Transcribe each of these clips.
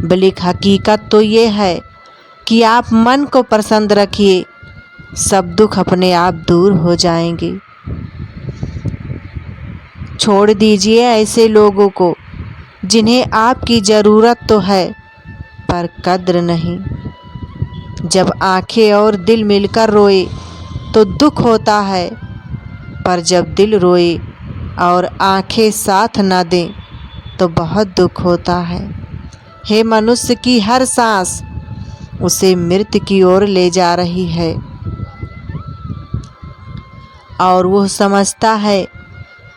बल्कि हकीकत तो ये है कि आप मन को प्रसन्न रखिए, सब दुख अपने आप दूर हो जाएंगे। छोड़ दीजिए ऐसे लोगों को जिन्हें आपकी ज़रूरत तो है पर कद्र नहीं। जब आंखें और दिल मिलकर रोए तो दुख होता है, पर जब दिल रोए और आंखें साथ न दें तो बहुत दुख होता है। हे मनुष्य की हर सांस उसे मृत्यु की ओर ले जा रही है और वह समझता है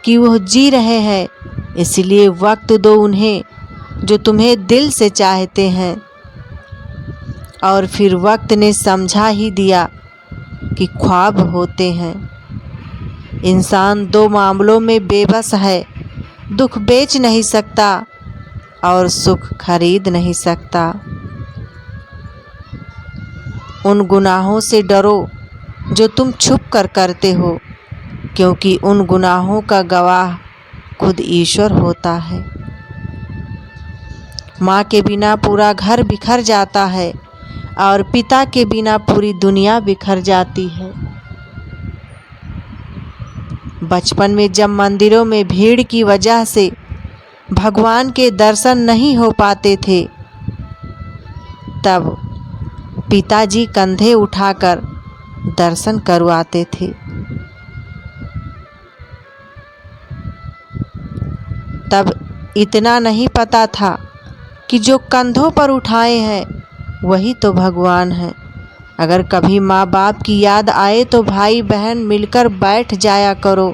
कि वह जी रहे हैं, इसलिए वक्त दो उन्हें जो तुम्हें दिल से चाहते हैं। और फिर वक्त ने समझा ही दिया कि ख्वाब होते हैं। इंसान दो मामलों में बेबस है, दुख बेच नहीं सकता और सुख खरीद नहीं सकता। उन गुनाहों से डरो जो तुम छुप कर करते हो, क्योंकि उन गुनाहों का गवाह खुद ईश्वर होता है। माँ के बिना पूरा घर बिखर जाता है और पिता के बिना पूरी दुनिया बिखर जाती है। बचपन में जब मंदिरों में भीड़ की वजह से भगवान के दर्शन नहीं हो पाते थे, तब पिताजी कंधे उठाकर दर्शन करवाते थे। तब इतना नहीं पता था कि जो कंधों पर उठाए हैं वही तो भगवान हैं। अगर कभी माँ बाप की याद आए तो भाई बहन मिलकर बैठ जाया करो।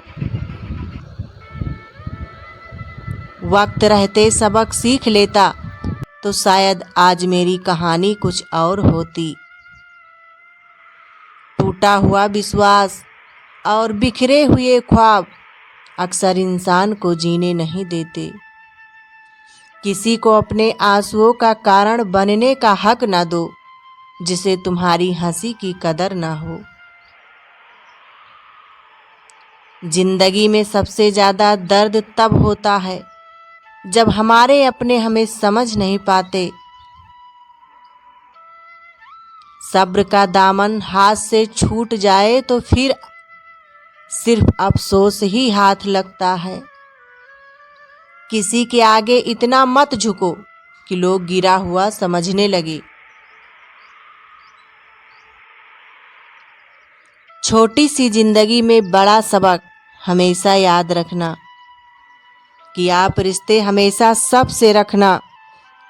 वक्त रहते सबक सीख लेता तो शायद आज मेरी कहानी कुछ और होती। टूटा हुआ विश्वास और बिखरे हुए ख्वाब अक्सर इंसान को जीने नहीं देते। किसी को अपने आंसुओं का कारण बनने का हक न दो जिसे तुम्हारी हंसी की कदर ना हो। जिंदगी में सबसे ज़्यादा दर्द तब होता है जब हमारे अपने हमें समझ नहीं पाते। सब्र का दामन हाथ से छूट जाए तो फिर सिर्फ अफसोस ही हाथ लगता है। किसी के आगे इतना मत झुको कि लोग गिरा हुआ समझने लगे। छोटी सी जिंदगी में बड़ा सबक हमेशा याद रखना कि आप रिश्ते हमेशा सबसे रखना,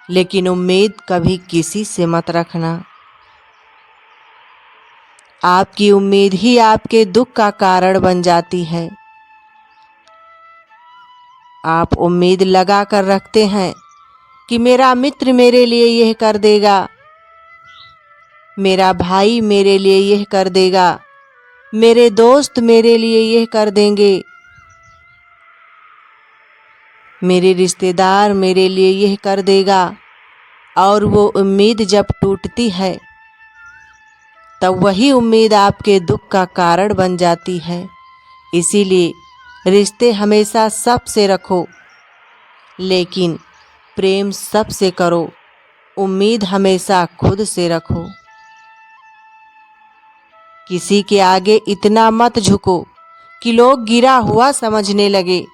लेकिन उम्मीद कभी किसी से मत रखना। आपकी उम्मीद ही आपके दुख का कारण बन जाती है। आप उम्मीद लगा कर रखते हैं कि मेरा मित्र मेरे लिए यह कर देगा, मेरा भाई मेरे लिए यह कर देगा, मेरे दोस्त मेरे लिए यह कर देंगे, मेरे रिश्तेदार मेरे लिए यह कर देगा। और वो उम्मीद जब टूटती है तब वही उम्मीद आपके दुख का कारण बन जाती है। इसीलिए रिश्ते हमेशा सबसे रखो, लेकिन प्रेम सबसे करो। उम्मीद हमेशा खुद से रखो। किसी के आगे इतना मत झुको कि लोग गिरा हुआ समझने लगे।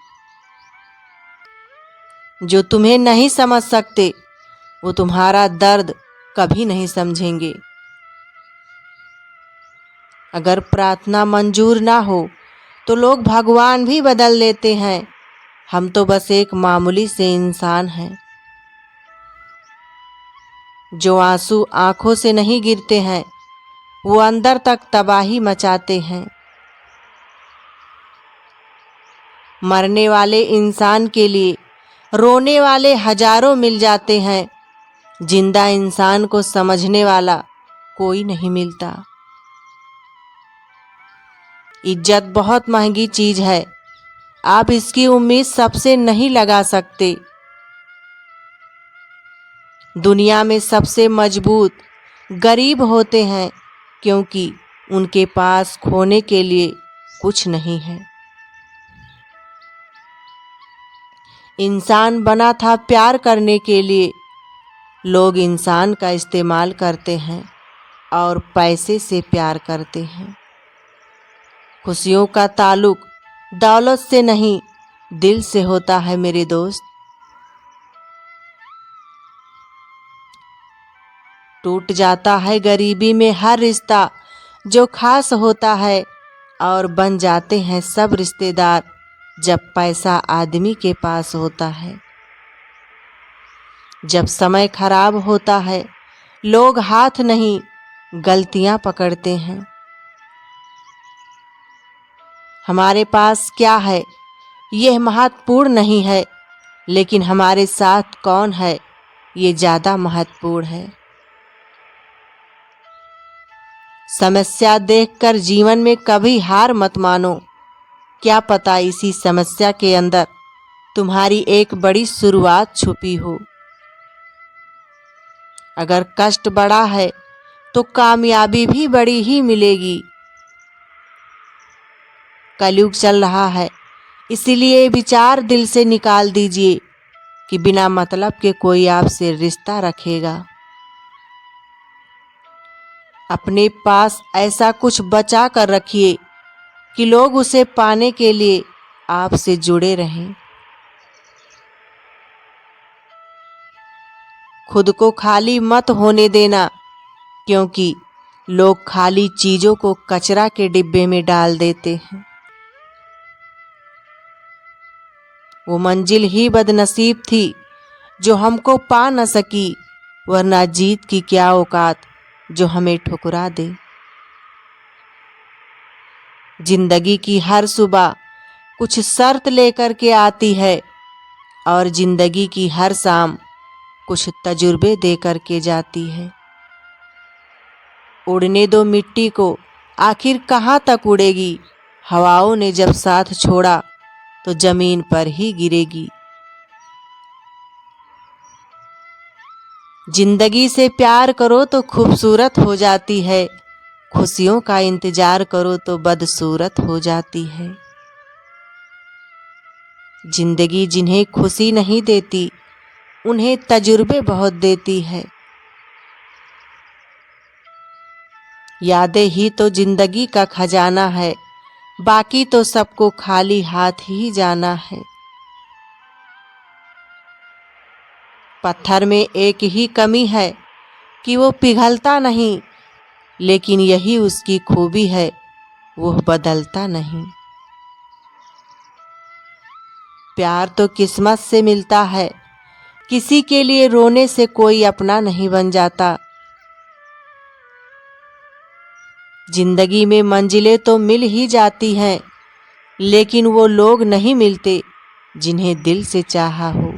जो तुम्हें नहीं समझ सकते वो तुम्हारा दर्द कभी नहीं समझेंगे। अगर प्रार्थना मंजूर ना हो तो लोग भगवान भी बदल लेते हैं। हम तो बस एक मामूली से इंसान हैं। जो आंसू आंखों से नहीं गिरते हैं वो अंदर तक तबाही मचाते हैं। मरने वाले इंसान के लिए रोने वाले हजारों मिल जाते हैं। जिंदा इंसान को समझने वाला कोई नहीं मिलता। इज्जत बहुत महंगी चीज है, आप इसकी उम्मीद सबसे नहीं लगा सकते। दुनिया में सबसे मजबूत गरीब होते हैं, क्योंकि उनके पास खोने के लिए कुछ नहीं है। इंसान बना था प्यार करने के लिए, लोग इंसान का इस्तेमाल करते हैं और पैसे से प्यार करते हैं। खुशियों का ताल्लुक दौलत से नहीं, दिल से होता है मेरे दोस्त। टूट जाता है गरीबी में हर रिश्ता जो खास होता है, और बन जाते हैं सब रिश्तेदार जब पैसा आदमी के पास होता है। जब समय खराब होता है लोग हाथ नहीं, गलतियां पकड़ते हैं। हमारे पास क्या है यह महत्वपूर्ण नहीं है, लेकिन हमारे साथ कौन है ये ज़्यादा महत्वपूर्ण है। समस्या देखकर जीवन में कभी हार मत मानो, क्या पता इसी समस्या के अंदर तुम्हारी एक बड़ी शुरुआत छुपी हो। अगर कष्ट बड़ा है तो कामयाबी भी बड़ी ही मिलेगी। कलयुग चल रहा है, इसीलिए विचार दिल से निकाल दीजिए कि बिना मतलब के कोई आपसे रिश्ता रखेगा। अपने पास ऐसा कुछ बचा कर रखिए कि लोग उसे पाने के लिए आपसे जुड़े रहें। खुद को खाली मत होने देना, क्योंकि लोग खाली चीज़ों को कचरा के डिब्बे में डाल देते हैं। वो मंजिल ही बदनसीब थी जो हमको पा न सकी, वरना जीत की क्या औकात जो हमें ठुकरा दे। जिंदगी की हर सुबह कुछ शर्त लेकर के आती है, और जिंदगी की हर शाम कुछ तजुर्बे दे कर के जाती है। उड़ने दो मिट्टी को, आखिर कहाँ तक उड़ेगी। हवाओं ने जब साथ छोड़ा तो जमीन पर ही गिरेगी। जिंदगी से प्यार करो तो खूबसूरत हो जाती है, खुशियों का इंतजार करो तो बदसूरत हो जाती है। जिंदगी जिन्हें खुशी नहीं देती उन्हें तजुर्बे बहुत देती है। यादें ही तो जिंदगी का खजाना है, बाकी तो सबको खाली हाथ ही जाना है। पत्थर में एक ही कमी है कि वो पिघलता नहीं, लेकिन यही उसकी खूबी है, वो बदलता नहीं। प्यार तो किस्मत से मिलता है, किसी के लिए रोने से कोई अपना नहीं बन जाता। जिंदगी में मंजिलें तो मिल ही जाती हैं, लेकिन वो लोग नहीं मिलते जिन्हें दिल से चाहा हो।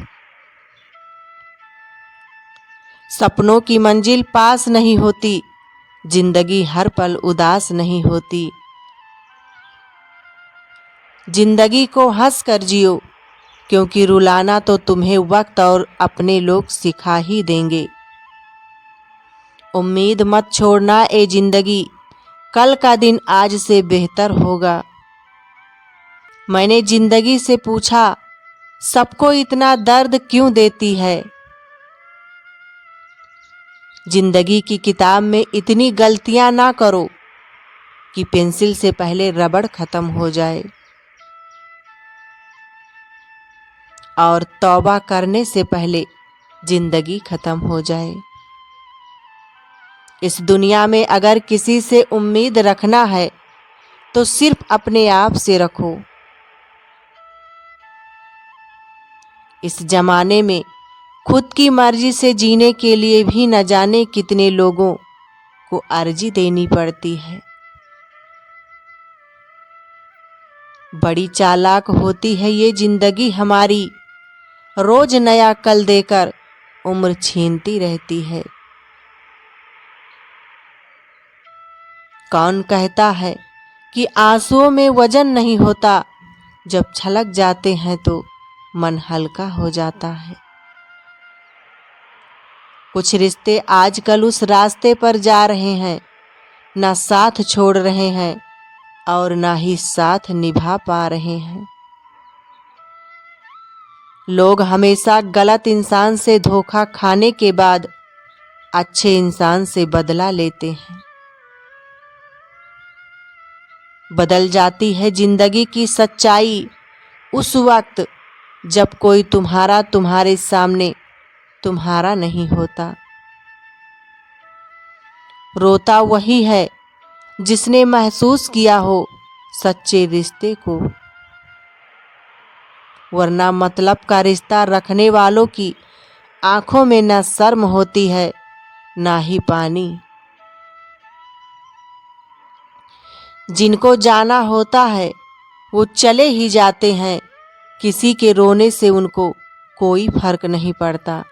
सपनों की मंजिल पास नहीं होती, जिंदगी हर पल उदास नहीं होती। जिंदगी को हंस कर जियो, क्योंकि रुलाना तो तुम्हें वक्त और अपने लोग सिखा ही देंगे। उम्मीद मत छोड़ना ए जिंदगी, कल का दिन आज से बेहतर होगा। मैंने जिंदगी से पूछा, सबको इतना दर्द क्यों देती है। जिंदगी की किताब में इतनी गलतियां ना करो कि पेंसिल से पहले रबड़ खत्म हो जाए, और तौबा करने से पहले जिंदगी खत्म हो जाए। इस दुनिया में अगर किसी से उम्मीद रखना है तो सिर्फ अपने आप से रखो। इस जमाने में खुद की मर्जी से जीने के लिए भी न जाने कितने लोगों को अर्जी देनी पड़ती है। बड़ी चालाक होती है ये जिंदगी हमारी, रोज नया कल देकर उम्र छीनती रहती है। कौन कहता है कि आंसुओं में वजन नहीं होता, जब छलक जाते हैं तो मन हल्का हो जाता है। कुछ रिश्ते आजकल उस रास्ते पर जा रहे हैं, ना साथ छोड़ रहे हैं और ना ही साथ निभा पा रहे हैं। लोग हमेशा गलत इंसान से धोखा खाने के बाद अच्छे इंसान से बदला लेते हैं। बदल जाती है जिंदगी की सच्चाई उस वक्त जब कोई तुम्हारे सामने तुम्हारा नहीं होता। रोता वही है जिसने महसूस किया हो सच्चे रिश्ते को, वरना मतलब का रिश्ता रखने वालों की आंखों में न शर्म होती है ना ही पानी। जिनको जाना होता है वो चले ही जाते हैं, किसी के रोने से उनको कोई फर्क नहीं पड़ता।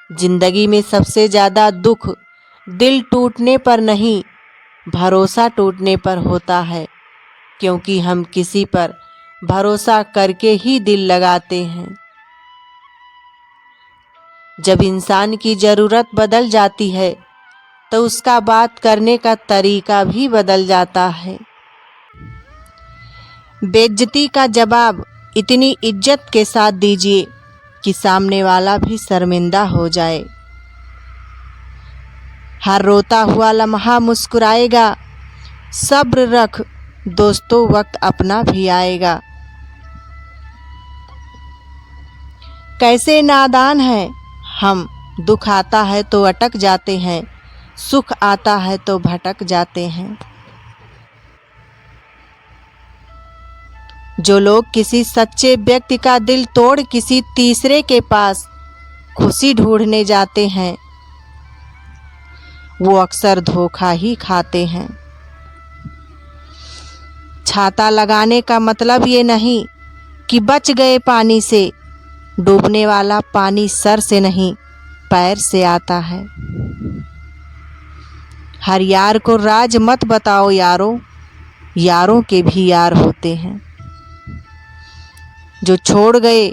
जिंदगी में सबसे ज्यादा दुख दिल टूटने पर नहीं, भरोसा टूटने पर होता है, क्योंकि हम किसी पर भरोसा करके ही दिल लगाते हैं। जब इंसान की ज़रूरत बदल जाती है तो उसका बात करने का तरीका भी बदल जाता है। बेइज्जती का जवाब इतनी इज्जत के साथ दीजिए कि सामने वाला भी शर्मिंदा हो जाए। हर रोता हुआ लम्हा मुस्कुराएगा, सब्र रख दोस्तों वक्त अपना भी आएगा। कैसे नादान हैं हम, दुख आता है तो अटक जाते हैं, सुख आता है तो भटक जाते हैं। जो लोग किसी सच्चे व्यक्ति का दिल तोड़ किसी तीसरे के पास खुशी ढूंढने जाते हैं, वो अक्सर धोखा ही खाते हैं। छाता लगाने का मतलब ये नहीं कि बच गए पानी से, डूबने वाला पानी सर से नहीं पैर से आता है। हर यार को राज मत बताओ यारों, यारों के भी यार होते हैं। जो छोड़ गए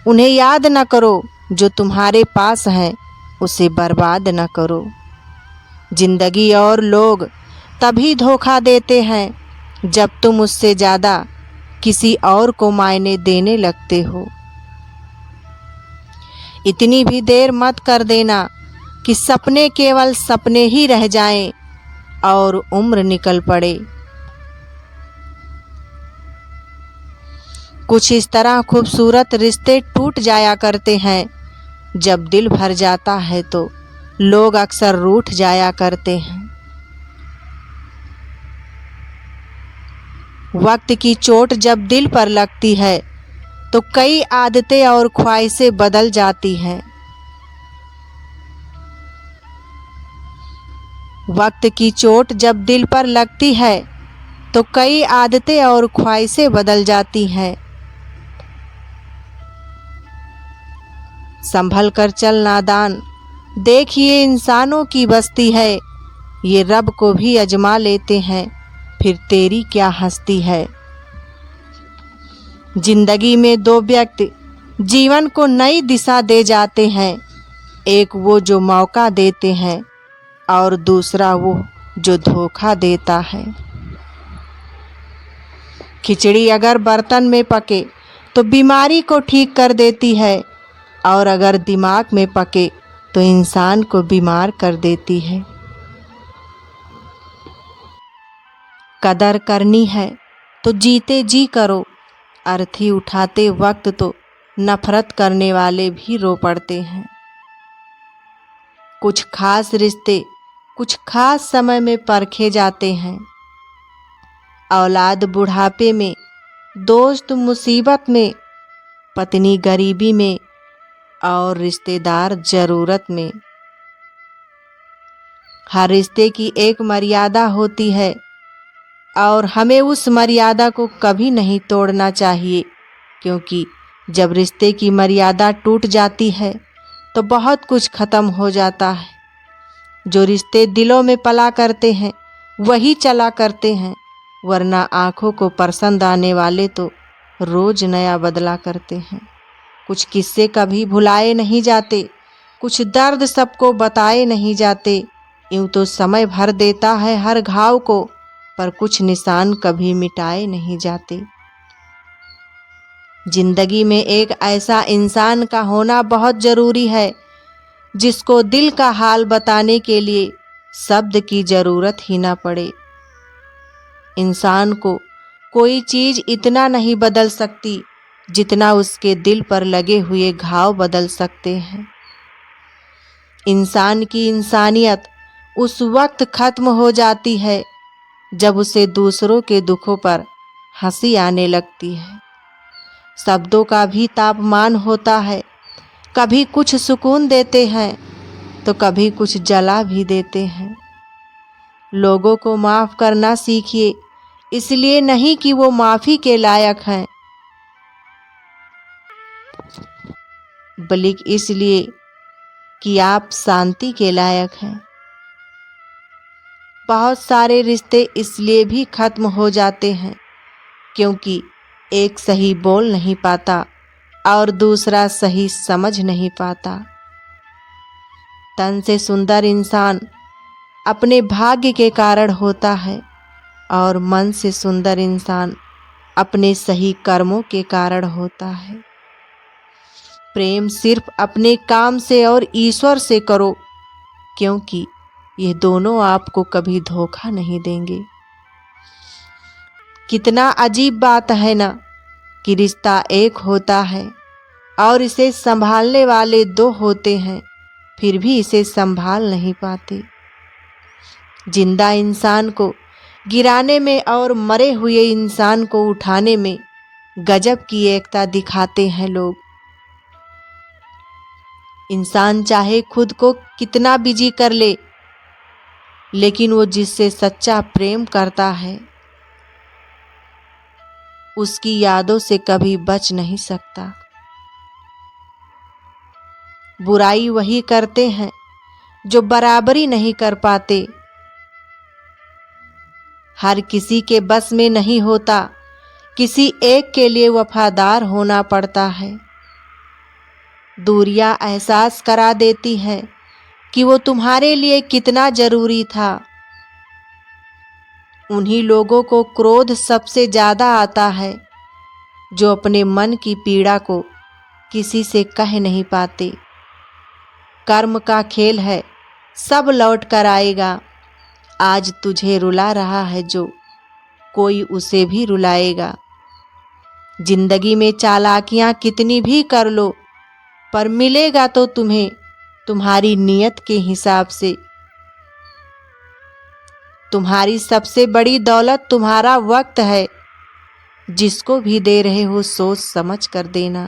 उन्हें याद न करो, जो तुम्हारे पास हैं उसे बर्बाद न करो। जिंदगी और लोग तभी धोखा देते हैं जब तुम उससे ज़्यादा किसी और को मायने देने लगते हो। इतनी भी देर मत कर देना कि सपने केवल सपने ही रह जाएं और उम्र निकल पड़े। कुछ इस तरह खूबसूरत रिश्ते टूट जाया करते हैं, जब दिल भर जाता है तो लोग अक्सर रूठ जाया करते हैं। वक्त की चोट जब दिल पर लगती है तो कई आदतें और ख्वाहिशें बदल जाती हैं। वक्त की चोट जब दिल पर लगती है तो कई आदतें और ख्वाहिशें बदल जाती हैं। संभल कर चल नादान, देखिए इंसानों की बस्ती है, ये रब को भी अजमा लेते हैं, फिर तेरी क्या हस्ती है। जिंदगी में दो व्यक्ति जीवन को नई दिशा दे जाते हैं, एक वो जो मौका देते हैं और दूसरा वो जो धोखा देता है। खिचड़ी अगर बर्तन में पके तो बीमारी को ठीक कर देती है, और अगर दिमाग में पके तो इंसान को बीमार कर देती है। कदर करनी है तो जीते जी करो, अर्थी उठाते वक्त तो नफरत करने वाले भी रो पड़ते हैं। कुछ खास रिश्ते कुछ खास समय में परखे जाते हैं। औलाद बुढ़ापे में, दोस्त मुसीबत में, पत्नी गरीबी में और रिश्तेदार ज़रूरत में। हर रिश्ते की एक मर्यादा होती है और हमें उस मर्यादा को कभी नहीं तोड़ना चाहिए, क्योंकि जब रिश्ते की मर्यादा टूट जाती है तो बहुत कुछ ख़त्म हो जाता है। जो रिश्ते दिलों में पला करते हैं वही चला करते हैं, वरना आँखों को पसंद आने वाले तो रोज़ नया बदला करते हैं। कुछ किस्से कभी भुलाए नहीं जाते, कुछ दर्द सबको बताए नहीं जाते। यूँ तो समय भर देता है हर घाव को, पर कुछ निशान कभी मिटाए नहीं जाते। जिंदगी में एक ऐसा इंसान का होना बहुत ज़रूरी है जिसको दिल का हाल बताने के लिए शब्द की ज़रूरत ही ना पड़े। इंसान को कोई चीज़ इतना नहीं बदल सकती जितना उसके दिल पर लगे हुए घाव बदल सकते हैं। इंसान की इंसानियत उस वक्त ख़त्म हो जाती है जब उसे दूसरों के दुखों पर हंसी आने लगती है। शब्दों का भी तापमान होता है, कभी कुछ सुकून देते हैं तो कभी कुछ जला भी देते हैं। लोगों को माफ़ करना सीखिए, इसलिए नहीं कि वो माफ़ी के लायक हैं, बल्कि इसलिए कि आप शांति के लायक हैं। बहुत सारे रिश्ते इसलिए भी ख़त्म हो जाते हैं क्योंकि एक सही बोल नहीं पाता और दूसरा सही समझ नहीं पाता। तन से सुंदर इंसान अपने भाग्य के कारण होता है और मन से सुंदर इंसान अपने सही कर्मों के कारण होता है। प्रेम सिर्फ अपने काम से और ईश्वर से करो, क्योंकि ये दोनों आपको कभी धोखा नहीं देंगे। कितना अजीब बात है ना कि रिश्ता एक होता है और इसे संभालने वाले दो होते हैं, फिर भी इसे संभाल नहीं पाते। जिंदा इंसान को गिराने में और मरे हुए इंसान को उठाने में गजब की एकता दिखाते हैं लोग। इंसान चाहे खुद को कितना बिजी कर ले, लेकिन वो जिससे सच्चा प्रेम करता है उसकी यादों से कभी बच नहीं सकता। बुराई वही करते हैं जो बराबरी नहीं कर पाते। हर किसी के बस में नहीं होता, किसी एक के लिए वफादार होना पड़ता है। दूरियां एहसास करा देती हैं कि वो तुम्हारे लिए कितना जरूरी था। उन्हीं लोगों को क्रोध सबसे ज़्यादा आता है जो अपने मन की पीड़ा को किसी से कह नहीं पाते। कर्म का खेल है, सब लौट कर आएगा। आज तुझे रुला रहा है जो, कोई उसे भी रुलाएगा। जिंदगी में चालाकियां कितनी भी कर लो, पर मिलेगा तो तुम्हें तुम्हारी नीयत के हिसाब से। तुम्हारी सबसे बड़ी दौलत तुम्हारा वक्त है, जिसको भी दे रहे हो सोच समझ कर देना।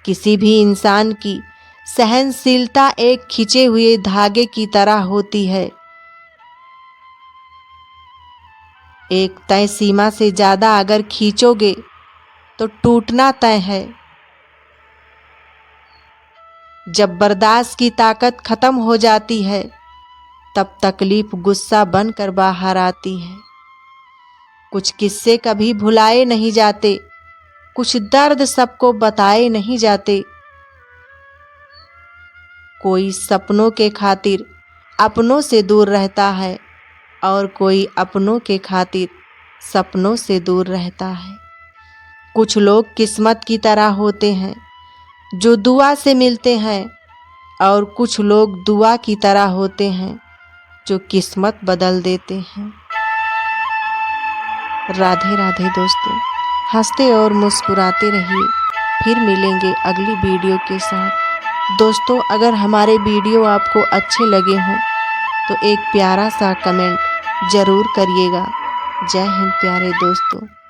किसी भी इंसान की सहनशीलता एक खिंचे हुए धागे की तरह होती है। एक तय सीमा से ज़्यादा अगर खींचोगे तो टूटना तय है। जब बर्दाश्त की ताकत खत्म हो जाती है तब तकलीफ गुस्सा बनकर बाहर आती है। कुछ किस्से कभी भुलाए नहीं जाते, कुछ दर्द सबको बताए नहीं जाते। कोई सपनों के खातिर अपनों से दूर रहता है और कोई अपनों के खातिर सपनों से दूर रहता है। कुछ लोग किस्मत की तरह होते हैं जो दुआ से मिलते हैं और कुछ लोग दुआ की तरह होते हैं जो किस्मत बदल देते हैं। राधे राधे दोस्तों, हंसते और मुस्कुराते रहिए। फिर मिलेंगे अगली वीडियो के साथ। दोस्तों, अगर हमारे वीडियो आपको अच्छे लगे हों तो एक प्यारा सा कमेंट ज़रूर करिएगा। जय हिंद प्यारे दोस्तों।